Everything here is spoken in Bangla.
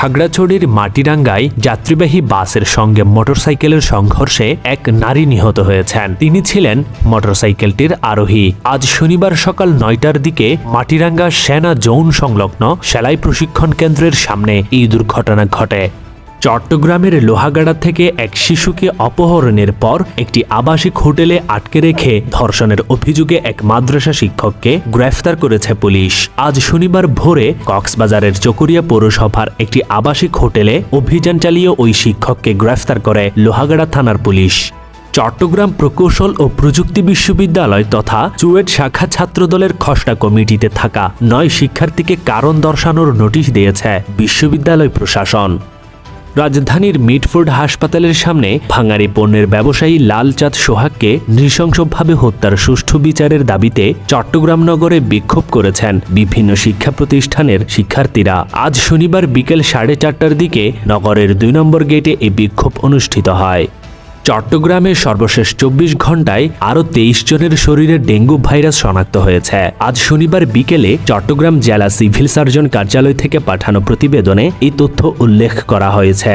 খাগড়াছড়ির মাটিরাঙ্গায় যাত্রীবাহী বাসের সঙ্গে মোটরসাইকেলের সংঘর্ষে এক নারী নিহত হয়েছেন। তিনি ছিলেন মোটরসাইকেলটির আরোহী। আজ শনিবার সকাল 9টার দিকে মাটিরাঙ্গা সেনা জোন সংলগ্ন সেলাই প্রশিক্ষণ কেন্দ্রের সামনে এই দুর্ঘটনা ঘটে। চট্টগ্রামের লোহাগাড়া থেকে এক শিশুকে অপহরণের পর একটি আবাসিক হোটেলে আটকে রেখে ধর্ষণের অভিযোগে এক মাদ্রাসা শিক্ষককে গ্রেফতার করেছে পুলিশ। আজ শনিবার ভোরে কক্সবাজারের চকরিয়া পৌরসভার একটি আবাসিক হোটেলে অভিযান চালিয়ে ওই শিক্ষককে গ্রেফতার করে লোহাগাড়া থানার পুলিশ। চট্টগ্রাম প্রকৌশল ও প্রযুক্তি বিশ্ববিদ্যালয় তথা চুয়েট শাখা ছাত্রদলের খসড়া কমিটিতে থাকা 9 শিক্ষার্থীকে কারণ দর্শানোর নোটিশ দিয়েছে বিশ্ববিদ্যালয় প্রশাসন। রাজধানীর মিটফোর্ড হাসপাতালের সামনে ভাঙারি পণ্যের ব্যবসায়ী লালচাঁদ সোহাগকে নৃশংসভাবে হত্যার সুষ্ঠু বিচারের দাবিতে চট্টগ্রাম নগরে বিক্ষোভ করেছেন বিভিন্ন শিক্ষা প্রতিষ্ঠানের শিক্ষার্থীরা। আজ শনিবার বিকেল 4:30টার দিকে নগরের 2 নম্বর গেটে এই বিক্ষোভ অনুষ্ঠিত হয়। চট্টগ্রামে সর্বশেষ 24 ঘণ্টায় আরও 23 জনের শরীরে ডেঙ্গু ভাইরাস শনাক্ত হয়েছে। আজ শনিবার বিকেলে চট্টগ্রাম জেলা সিভিল সার্জন কার্যালয় থেকে পাঠানো প্রতিবেদনে এই তথ্য উল্লেখ করা হয়েছে।